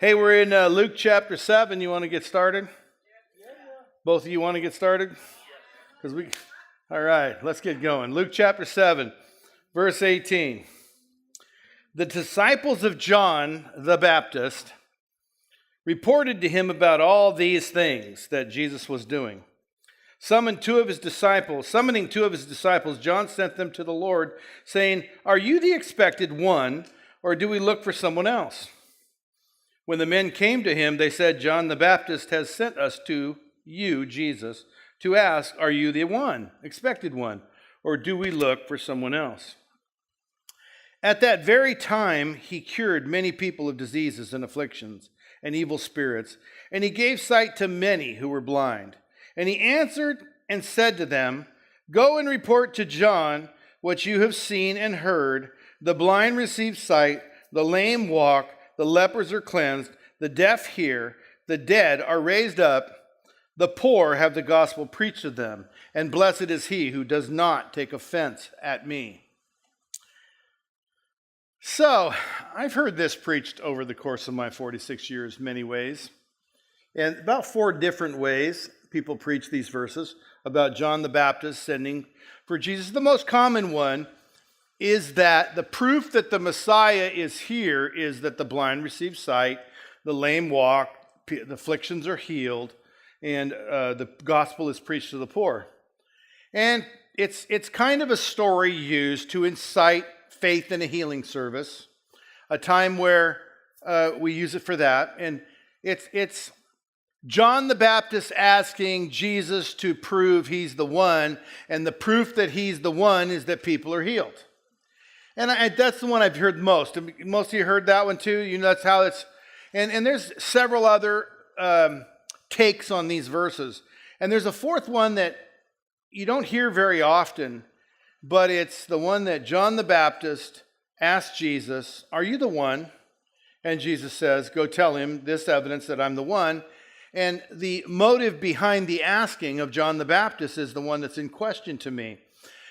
Hey, we're in Luke chapter 7. You want to get started? Both of you want to get started? All right, let's get going. Luke chapter 7, verse 18. The disciples of John the Baptist reported to him about all these things that Jesus was doing. Summoning two of his disciples, John sent them to the Lord, saying, "Are you the expected one, or do we look for someone else?" When the men came to him, they said, "John the Baptist has sent us to you, Jesus, to ask, are you the one, expected one, or do we look for someone else?" At that very time, he cured many people of diseases and afflictions and evil spirits, and he gave sight to many who were blind. And he answered and said to them, "Go and report to John what you have seen and heard. The blind receive sight, the lame walk, the lepers are cleansed, the deaf hear, the dead are raised up, the poor have the gospel preached to them, and blessed is he who does not take offense at me." So, I've heard this preached over the course of my 46 years many ways. And about 4 different ways people preach these verses about John the Baptist sending for Jesus. The most common one is that the proof that the Messiah is here is that the blind receive sight, the lame walk, the afflictions are healed, and the gospel is preached to the poor. And it's kind of a story used to incite faith in a healing service, a time where we use it for that. And it's John the Baptist asking Jesus to prove he's the one, and the proof that he's the one is that people are healed. And that's the one I've heard most. Most of you heard that one too. You know, that's how it's. And there's several other takes on these verses. And there's a fourth one that you don't hear very often, but it's the one that John the Baptist asked Jesus, "Are you the one?" And Jesus says, "Go tell him this evidence that I'm the one." And the motive behind the asking of John the Baptist is the one that's in question to me.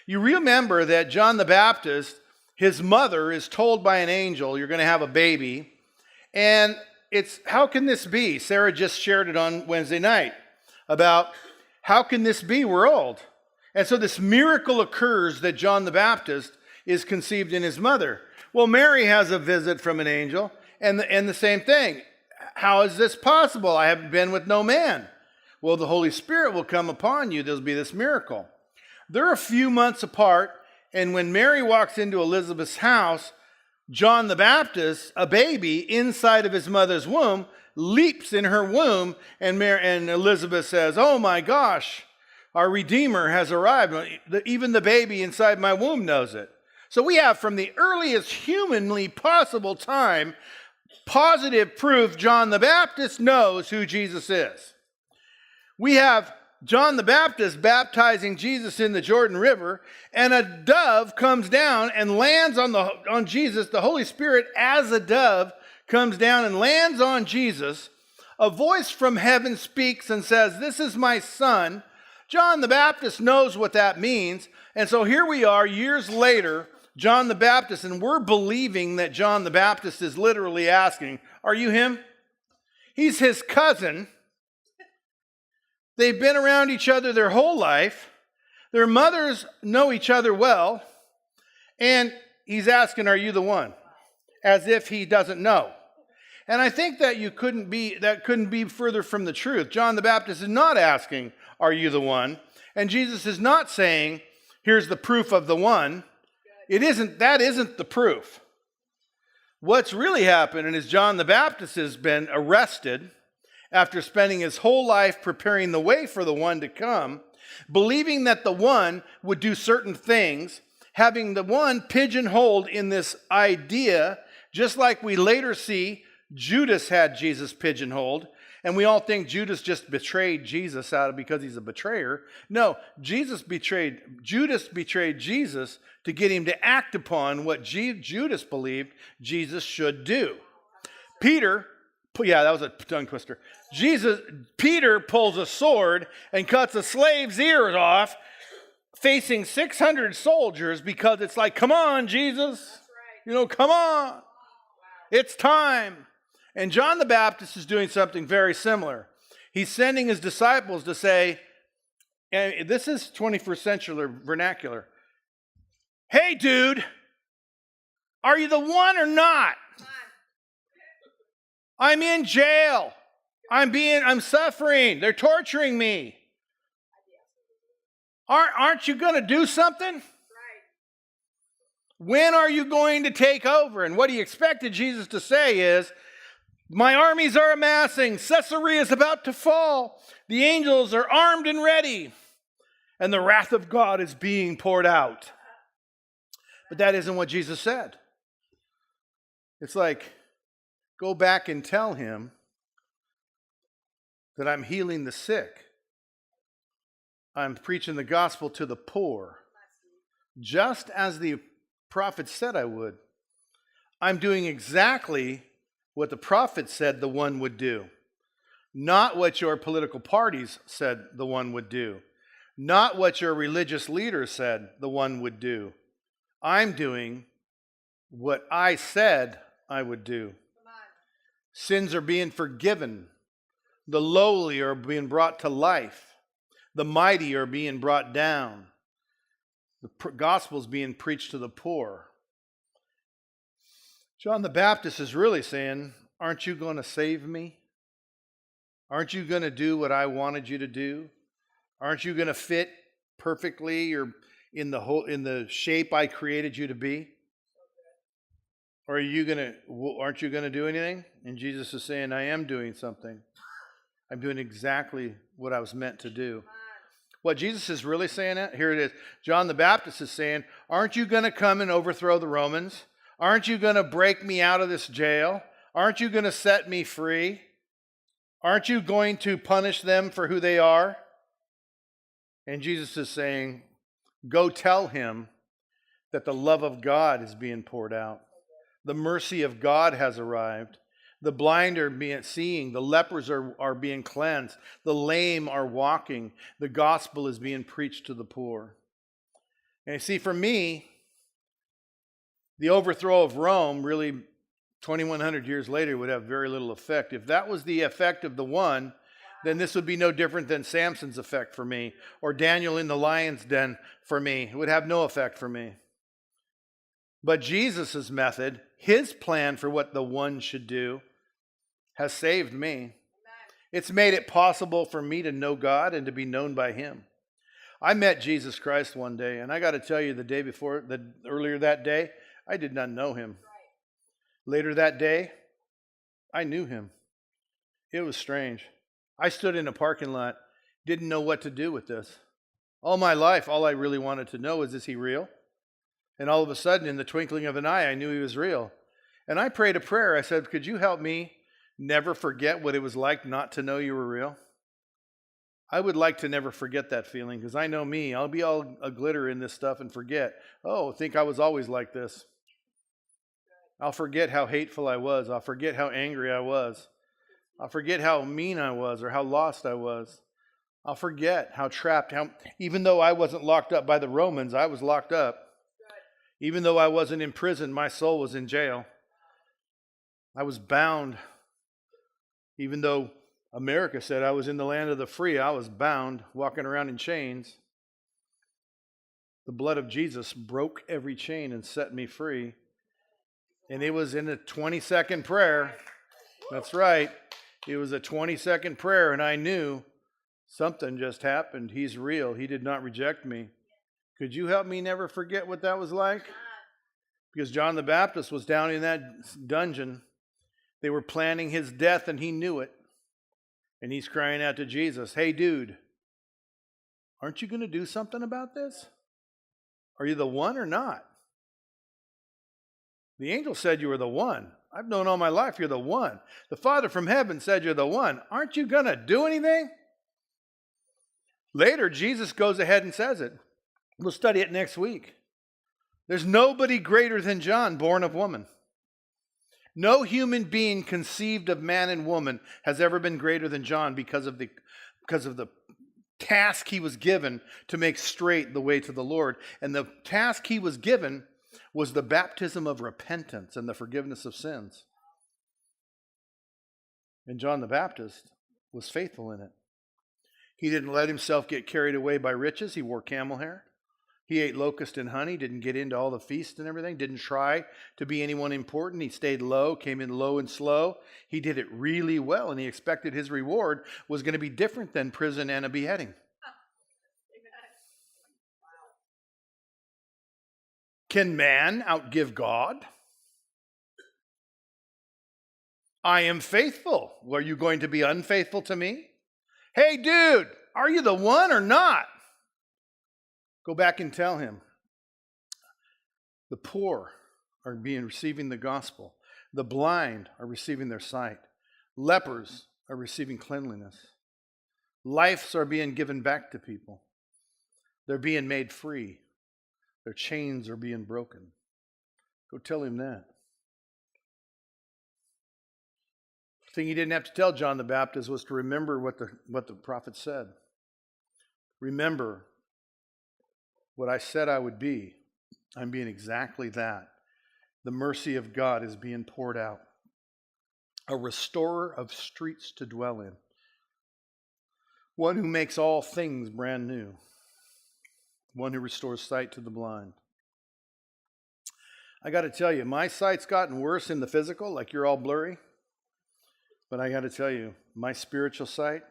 You remember that John the Baptist, his mother is told by an angel, "You're going to have a baby." And it's, how can this be? Sarah just shared it on Wednesday night about how can this be? We're old. And so this miracle occurs that John the Baptist is conceived in his mother. Well, Mary has a visit from an angel, and the same thing. How is this possible? I haven't been with no man. Well, the Holy Spirit will come upon you. There'll be this miracle. They're a few months apart. And when Mary walks into Elizabeth's house, John the Baptist, a baby inside of his mother's womb, leaps in her womb, and Elizabeth says, "Oh my gosh, our Redeemer has arrived. Even the baby inside my womb knows it." So we have, from the earliest humanly possible time, positive proof John the Baptist knows who Jesus is. We have John the Baptist baptizing Jesus in the Jordan River, and a dove comes down and lands on Jesus. The Holy Spirit, as a dove, comes down and lands on Jesus. A voice from heaven speaks and says, "This is my son." John the Baptist knows what that means. And so here we are years later, John the Baptist, and we're believing that John the Baptist is literally asking, "Are you him?" He's his cousin. They've been around each other their whole life. Their mothers know each other well. And he's asking, "Are you the one?" As if he doesn't know. And I think that couldn't be further from the truth. John the Baptist is not asking, "Are you the one?" And Jesus is not saying, "Here's the proof of the one." That isn't the proof. What's really happening is John the Baptist has been arrested after spending his whole life preparing the way for the one to come, believing that the one would do certain things, having the one pigeonholed in this idea, just like we later see Judas had Jesus pigeonholed, and we all think Judas just betrayed Jesus because he's a betrayer. No, Judas betrayed Jesus to get him to act upon what Judas believed Jesus should do. That was a tongue twister. Peter pulls a sword and cuts a slave's ears off, facing 600 soldiers, because it's like, "Come on, Jesus. Come on. It's time." And John the Baptist is doing something very similar. He's sending his disciples to say, and this is 21st century vernacular, hey, dude, are you the one or not? I'm in jail. I'm suffering. They're torturing me. Aren't you going to do something? When are you going to take over? And what he expected Jesus to say is, my armies are amassing. Caesarea is about to fall. The angels are armed and ready. And the wrath of God is being poured out. But that isn't what Jesus said. It's like, go back and tell him that I'm healing the sick. I'm preaching the gospel to the poor. Just as the prophet said I would. I'm doing exactly what the prophet said the one would do. Not what your political parties said the one would do. Not what your religious leaders said the one would do. I'm doing what I said I would do. Sins are being forgiven. The lowly are being brought to life. The mighty are being brought down. The gospel is being preached to the poor. John the Baptist is really saying, aren't you going to save me? Aren't you going to do what I wanted you to do? Aren't you going to fit perfectly or in the shape I created you to be? Or aren't you going to do anything? And Jesus is saying, I am doing something. I'm doing exactly what I was meant to do. What Jesus is really saying, here it is. John the Baptist is saying, aren't you going to come and overthrow the Romans? Aren't you going to break me out of this jail? Aren't you going to set me free? Aren't you going to punish them for who they are? And Jesus is saying, go tell him that the love of God is being poured out. The mercy of God has arrived. The blind are seeing. The lepers are being cleansed. The lame are walking. The gospel is being preached to the poor. And you see, for me, the overthrow of Rome really 2,100 years later would have very little effect. If that was the effect of the one, then this would be no different than Samson's effect for me, or Daniel in the lion's den for me. It would have no effect for me. But Jesus' method, his plan for what the one should do, has saved me. It's made it possible for me to know God and to be known by him. I met Jesus Christ one day, and I got to tell you, earlier that day, I did not know him. Later that day, I knew him. It was strange. I stood in a parking lot, didn't know what to do with this. All my life, all I really wanted to know is he real? And all of a sudden, in the twinkling of an eye, I knew he was real. And I prayed a prayer. I said, could you help me never forget what it was like not to know you were real? I would like to never forget that feeling, because I know me. I'll be all a glitter in this stuff and forget. Oh, think I was always like this. I'll forget how hateful I was. I'll forget how angry I was. I'll forget how mean I was or how lost I was. I'll forget how trapped, even though I wasn't locked up by the Romans, I was locked up. Even though I wasn't in prison, my soul was in jail. I was bound. Even though America said I was in the land of the free, I was bound, walking around in chains. The blood of Jesus broke every chain and set me free. And it was in a 20-second prayer. That's right. It was a 20-second prayer, and I knew something just happened. He's real. He did not reject me. Could you help me never forget what that was like? Because John the Baptist was down in that dungeon. They were planning his death, and he knew it. And he's crying out to Jesus, hey, dude, aren't you going to do something about this? Are you the one or not? The angel said you were the one. I've known all my life you're the one. The Father from heaven said you're the one. Aren't you going to do anything? Later, Jesus goes ahead and says it. We'll study it next week. There's nobody greater than John, born of woman. No human being conceived of man and woman has ever been greater than John because of the task he was given to make straight the way to the Lord. And the task he was given was the baptism of repentance and the forgiveness of sins. And John the Baptist was faithful in it. He didn't let himself get carried away by riches. He wore camel hair. He ate locust and honey, didn't get into all the feasts and everything, didn't try to be anyone important. He stayed low, came in low and slow. He did it really well, and he expected his reward was going to be different than prison and a beheading. Can man outgive God? I am faithful. Are you going to be unfaithful to me? Hey, dude, are you the one or not? Go back and tell him. The poor are receiving the gospel. The blind are receiving their sight. Lepers are receiving cleanliness. Lives are being given back to people. They're being made free. Their chains are being broken. Go tell him that. The thing he didn't have to tell John the Baptist was to remember what the prophet said. Remember what I said I would be. I'm being exactly that. The mercy of God is being poured out. A restorer of streets to dwell in. One who makes all things brand new. One who restores sight to the blind. I got to tell you, my sight's gotten worse in the physical, like you're all blurry. But I got to tell you, my spiritual sight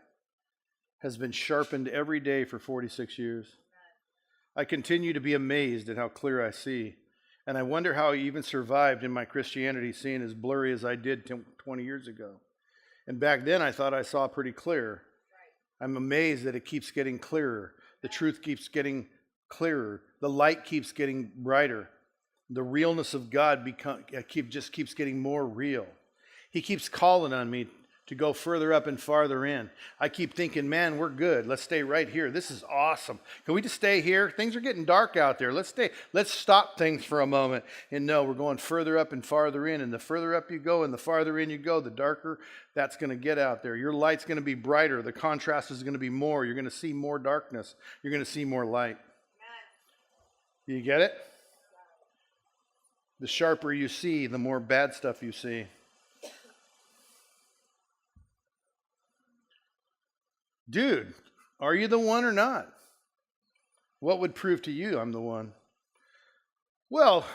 has been sharpened every day for 46 years. I continue to be amazed at how clear I see. And I wonder how I even survived in my Christianity seeing as blurry as I did 20 years ago. And back then I thought I saw pretty clear. I'm amazed that it keeps getting clearer. The truth keeps getting clearer. The light keeps getting brighter. The realness of God just keeps getting more real. He keeps calling on me to go further up and farther in. I keep thinking, man, we're good. Let's stay right here. This is awesome. Can we just stay here? Things are getting dark out there. Let's stop things for a moment. And no, we're going further up and farther in. And the further up you go and the farther in you go, the darker that's going to get out there. Your light's going to be brighter. The contrast is going to be more. You're going to see more darkness. You're going to see more light. You get it? The sharper you see, the more bad stuff you see. Dude, are you the one or not? What would prove to you I'm the one? Well,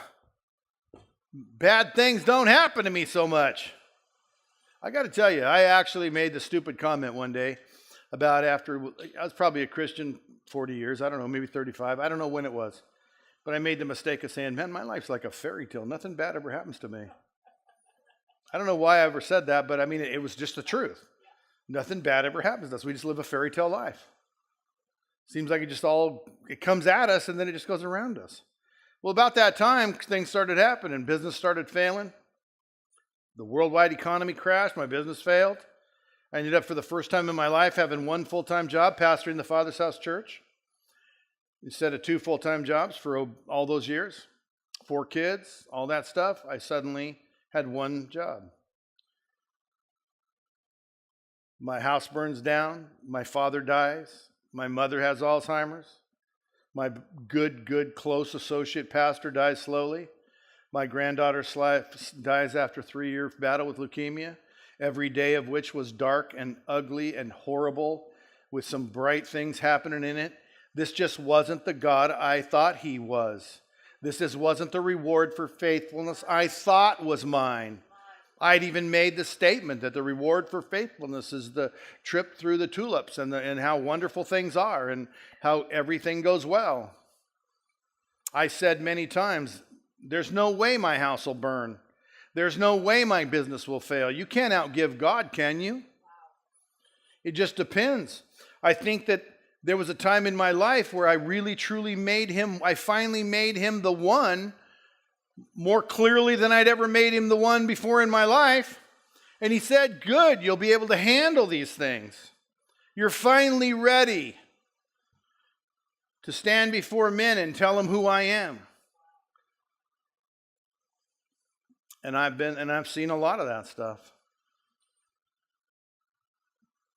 bad things don't happen to me so much. I got to tell you, I actually made the stupid comment one day about after, I was probably a Christian 40 years, I don't know, maybe 35, I don't know when it was. But I made the mistake of saying, man, my life's like a fairy tale. Nothing bad ever happens to me. I don't know why I ever said that, but I mean, it was just the truth. Nothing bad ever happens to us. We just live a fairy tale life. Seems like it comes at us and then it just goes around us. Well, about that time, things started happening. Business started failing. The worldwide economy crashed. My business failed. I ended up for the first time in my life having one full-time job, pastoring the Father's House Church. Instead of 2 full-time jobs for all those years, 4 kids, all that stuff, I suddenly had one job. My house burns down. My father dies. My mother has Alzheimer's. My good, close associate pastor dies slowly. My granddaughter's life dies after a 3-year battle with leukemia, every day of which was dark and ugly and horrible, with some bright things happening in it. This just wasn't the God I thought he was. This just wasn't the reward for faithfulness I thought was mine. I'd even made the statement that the reward for faithfulness is the trip through the tulips and how wonderful things are and how everything goes well. I said many times, there's no way my house will burn. There's no way my business will fail. You can't outgive God, can you? It just depends. I think that there was a time in my life where I really, truly I finally made him the one more clearly than I'd ever made him the one before in my life. And he said, good, you'll be able to handle these things. You're finally ready to stand before men and tell them who I am. And I've seen a lot of that stuff.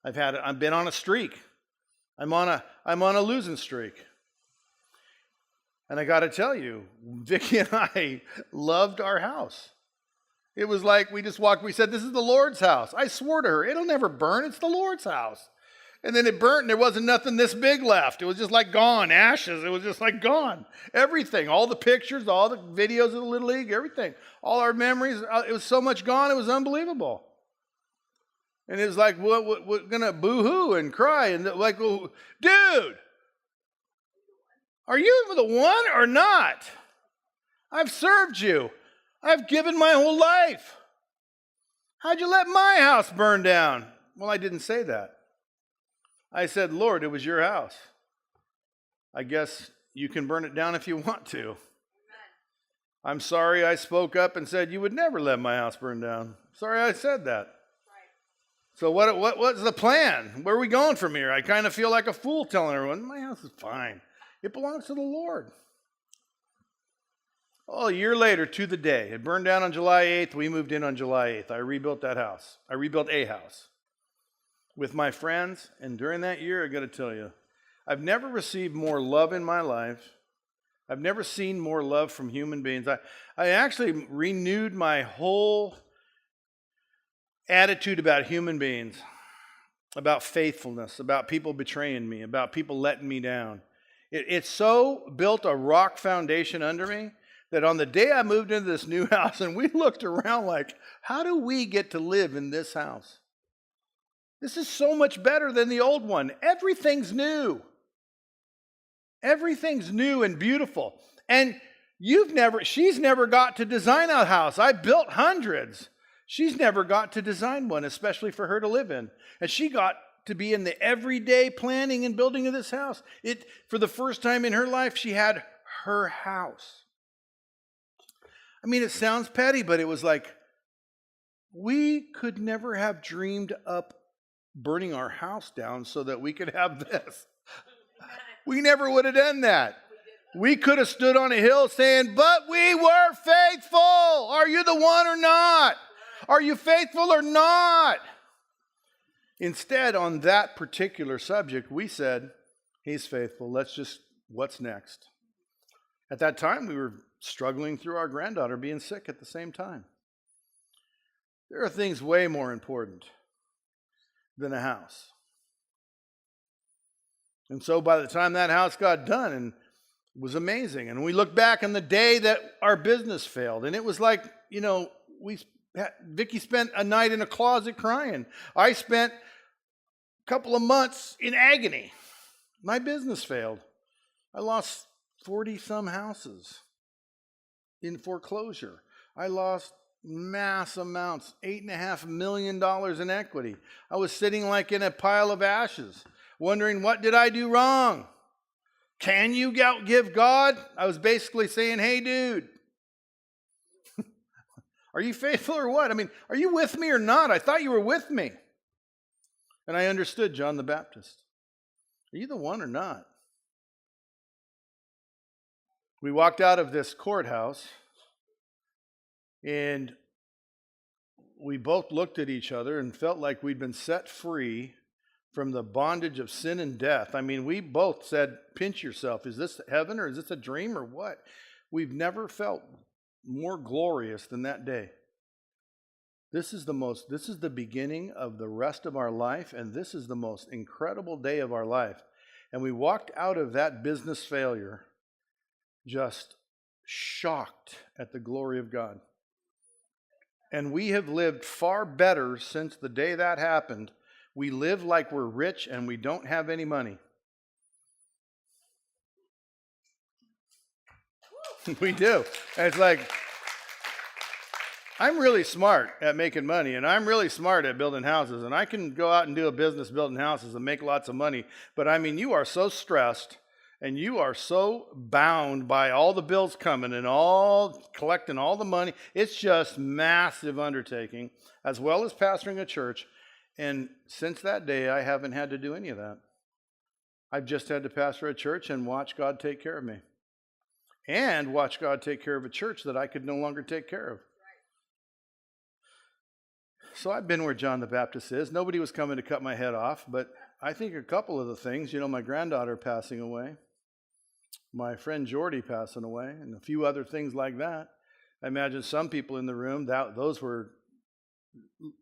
I've been on a streak. I'm on a losing streak. And I got to tell you, Vicki and I loved our house. It was like we said, this is the Lord's house. I swore to her, it'll never burn. It's the Lord's house. And then it burnt and there wasn't nothing this big left. It was just like gone, ashes. It was just like gone. Everything, all the pictures, all the videos of the Little League, everything. All our memories, it was so much gone, it was unbelievable. And it was like, we're going to boo-hoo and cry. And like, well, dude, are you the one or not? I've served you. I've given my whole life. How'd you let my house burn down? Well, I didn't say that. I said, Lord, it was your house. I guess you can burn it down if you want to. I'm sorry I spoke up and said you would never let my house burn down. Sorry I said that. So what's the plan? Where are we going from here? I kind of feel like a fool telling everyone, my house is fine. It belongs to the Lord. Oh, a year later to the day. It burned down on July 8th. We moved in on July 8th. I rebuilt that house. I rebuilt a house with my friends. And during that year, I got to tell you, I've never received more love in my life. I've never seen more love from human beings. I actually renewed my whole attitude about human beings, about faithfulness, about people betraying me, about people letting me down. It so built a rock foundation under me that on the day I moved into this new house and we looked around like, how do we get to live in this house? This is so much better than the old one. Everything's new. Everything's new and beautiful. And she's never got to design a house. I built hundreds. She's never got to design one, especially for her to live in. And she got to be in the everyday planning and building of this house. For the first time in her life, she had her house. I mean, it sounds petty, but it was like, we could never have dreamed up burning our house down so that we could have this. We never would have done that. We could have stood on a hill saying, but we were faithful. Are you the one or not? Are you faithful or not? Instead, on that particular subject, we said, he's faithful. What's next? At that time, we were struggling through our granddaughter being sick at the same time. There are things way more important than a house. And so by the time that house got done, and it was amazing. And we look back on the day that our business failed, and it was like, Vicki spent a night in a closet crying. I spent a couple of months in agony. My business failed. I lost 40-some houses in foreclosure. I lost mass amounts, $8.5 million in equity. I was sitting like in a pile of ashes, wondering, what did I do wrong? Can you outgive God? I was basically saying, hey, dude, are you faithful or what? I mean, are you with me or not? I thought you were with me. And I understood John the Baptist. Are you the one or not? We walked out of this courthouse, and we both looked at each other and felt like we'd been set free from the bondage of sin and death. I mean, we both said, pinch yourself. Is this heaven or is this a dream or what? We've never felt more glorious than that day. This is the beginning of the rest of our life, and this is the most incredible day of our life. And we walked out of that business failure just shocked at the glory of God. And we have lived far better since the day that happened. We live like we're rich and we don't have any money. We do. And it's like, I'm really smart at making money, and I'm really smart at building houses, and I can go out and do a business building houses and make lots of money. But I mean, you are so stressed and you are so bound by all the bills coming and all collecting all the money. It's just massive undertaking, as well as pastoring a church. And since that day, I haven't had to do any of that. I've just had to pastor a church and watch God take care of me. And watch God take care of a church that I could no longer take care of. So I've been where John the Baptist is. Nobody was coming to cut my head off, but I think a couple of the things, my granddaughter passing away, my friend Jordy passing away, and a few other things like that, I imagine some people in the room, those were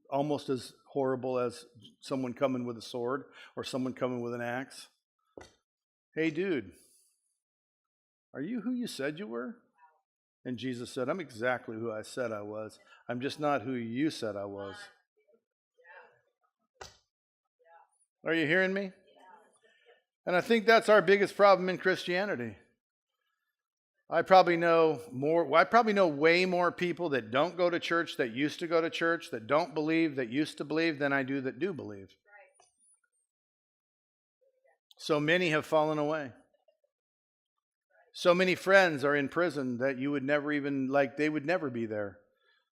almost as horrible as someone coming with a sword or someone coming with an axe. Hey, dude, are you who you said you were? And Jesus said, I'm exactly who I said I was. I'm just not who you said I was. Are you hearing me? And I think that's our biggest problem in Christianity. I probably know way more people that don't go to church, that used to go to church, that don't believe, that used to believe, than I do that do believe. So many have fallen away. So many friends are in prison that you would never even, they would never be there.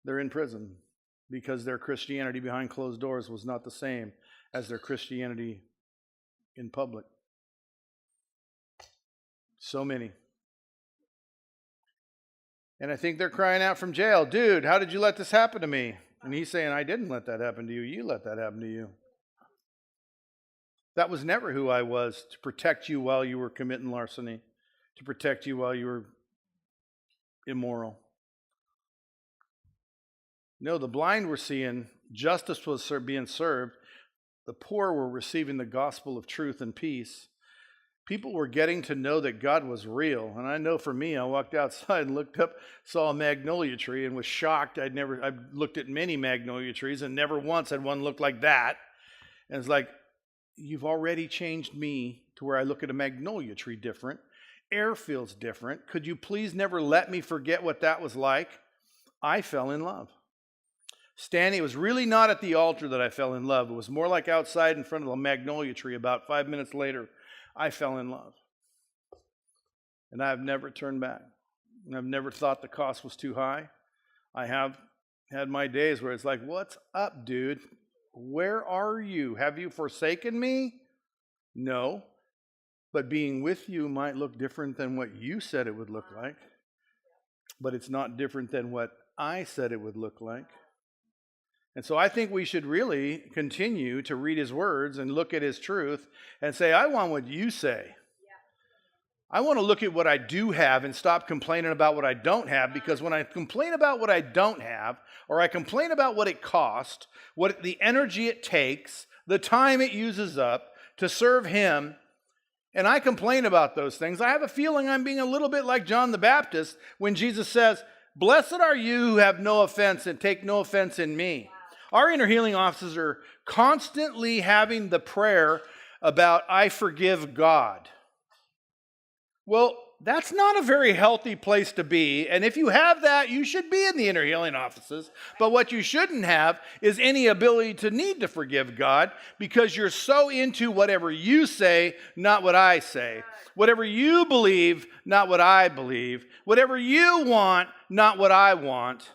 They're in prison because their Christianity behind closed doors was not the same as their Christianity in public. So many. And I think they're crying out from jail, dude, how did you let this happen to me? And he's saying, I didn't let that happen to you. You let that happen to you. That was never who I was, to protect you while you were committing larceny, to protect you while you were immoral. No, the blind were seeing, justice was being served, the poor were receiving the gospel of truth and peace. People were getting to know that God was real. And I know for me, I walked outside and looked up, saw a magnolia tree and was shocked. I've looked at many magnolia trees and never once had one look like that. And it's like, you've already changed me to where I look at a magnolia tree different. Air feels different. Could you please never let me forget what that was like? I fell in love. Standing, it was really not at the altar that I fell in love. It was more like outside in front of the magnolia tree. About 5 minutes later, I fell in love. And I have never turned back. And I've never thought the cost was too high. I have had my days where it's like, what's up, dude? Where are you? Have you forsaken me? No. But being with you might look different than what you said it would look like. But it's not different than what I said it would look like. And so I think we should really continue to read his words and look at his truth and say, I want what you say. I want to look at what I do have and stop complaining about what I don't have, because when I complain about what I don't have, or I complain about what it costs, what the energy it takes, the time it uses up to serve him, and I complain about those things, I have a feeling I'm being a little bit like John the Baptist when Jesus says, blessed are you who have no offense and take no offense in me. Our inner healing officers are constantly having the prayer about, I forgive God. Well, that's not a very healthy place to be. And if you have that, you should be in the inner healing offices. But what you shouldn't have is any ability to need to forgive God, because you're so into whatever you say, not what I say. Whatever you believe, not what I believe. Whatever you want, not what I want.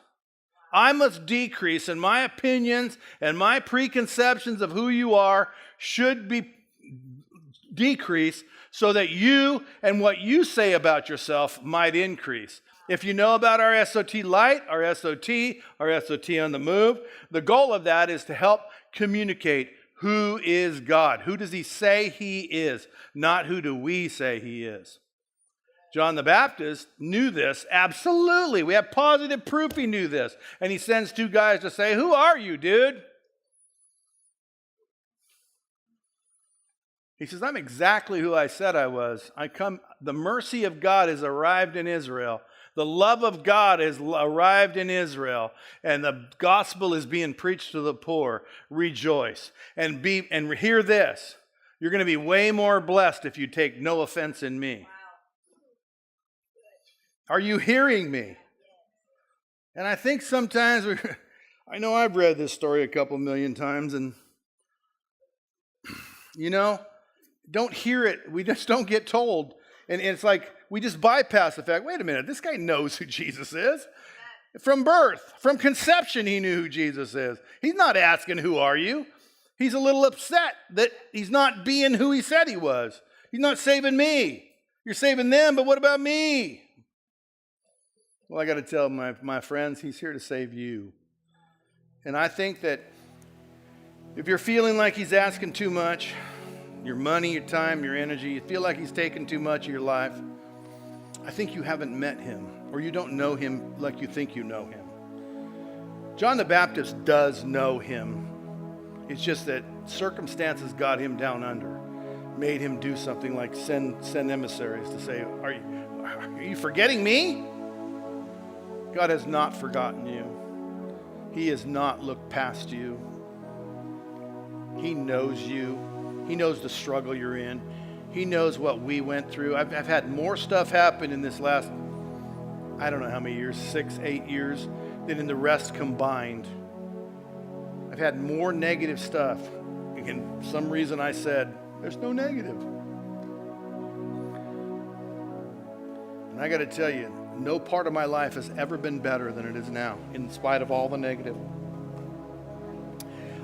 I must decrease, and my opinions and my preconceptions of who you are should be decrease, so that you and what you say about yourself might increase. If you know about our SOT Light, our SOT on the Move, the goal of that is to help communicate who is God. Who does he say he is, not who do we say he is. John the Baptist knew this, absolutely. We have positive proof he knew this. And he sends two guys to say, who are you, dude? He says, I'm exactly who I said I was. The mercy of God has arrived in Israel. The love of God has arrived in Israel. And the gospel is being preached to the poor. Rejoice. And hear this. You're going to be way more blessed if you take no offense in me. Are you hearing me? And I think sometimes, I know I've read this story a couple million times, and, don't hear it. We just don't get told. And it's like, we just bypass the fact, wait a minute, this guy knows who Jesus is. From birth, from conception, he knew who Jesus is. He's not asking, who are you? He's a little upset that he's not being who he said he was. He's not saving me. You're saving them, but what about me? Well, I got to tell my friends, he's here to save you. And I think that if you're feeling like he's asking too much, your money, your time, your energy, you feel like he's taking too much of your life, I think you haven't met him. or you don't know him like you think you know him. John the Baptist does know him. It's just that circumstances got him down under, made him do something like send emissaries to say, are you forgetting me? God has not forgotten you. He has not looked past you. He knows you. He knows the struggle you're in. He knows what we went through. I've had more stuff happen in this last, I don't know how many years, 6, 8 years, than in the rest combined. I've had more negative stuff. Again, for some reason I said, there's no negative. And I got to tell you, no part of my life has ever been better than it is now, in spite of all the negative.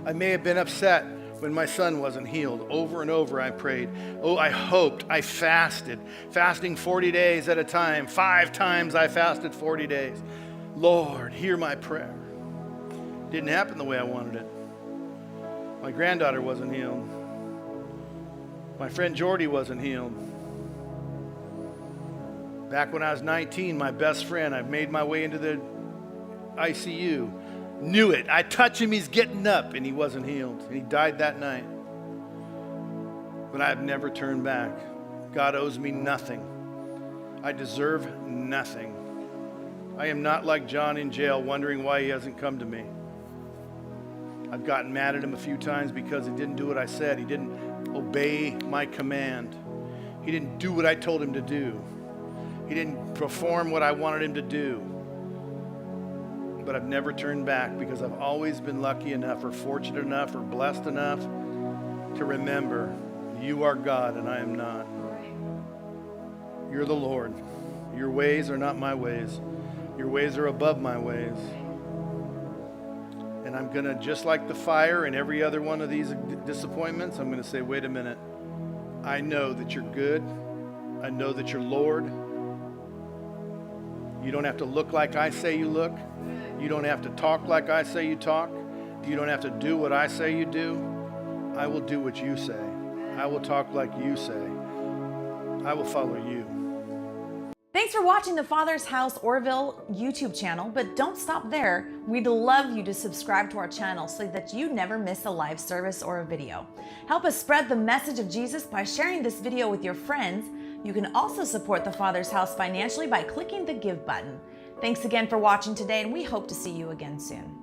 I may have been upset when my son wasn't healed. Over and over I prayed. Oh, I hoped. I fasted. Fasting 40 days at a time. 5 times I fasted 40 days. Lord, hear my prayer. Didn't happen the way I wanted it. My granddaughter wasn't healed. My friend Jordy wasn't healed. Back when I was 19, my best friend, I made my way into the ICU. Knew it. I touch him, he's getting up, and he wasn't healed. And he died that night. But I've never turned back. God owes me nothing. I deserve nothing. I am not like John in jail wondering why he hasn't come to me. I've gotten mad at him a few times because he didn't do what I said. He didn't obey my command. He didn't do what I told him to do. He didn't perform what I wanted him to do. But I've never turned back because I've always been lucky enough or fortunate enough or blessed enough to remember you are God and I am not. You're the Lord. Your ways are not my ways. Your ways are above my ways. And I'm going to, just like the fire and every other one of these disappointments, I'm going to say, wait a minute. I know that you're good. I know that you're Lord. You don't have to look like I say you look. You don't have to talk like I say you talk. You don't have to do what I say you do. I will do what you say. I will talk like you say. I will follow you. Thanks for watching the Father's House Orville YouTube channel, but don't stop there. We'd love you to subscribe to our channel so that you never miss a live service or a video. Help us spread the message of Jesus by sharing this video with your friends. You can also support the Father's House financially by clicking the Give button. Thanks again for watching today, and we hope to see you again soon.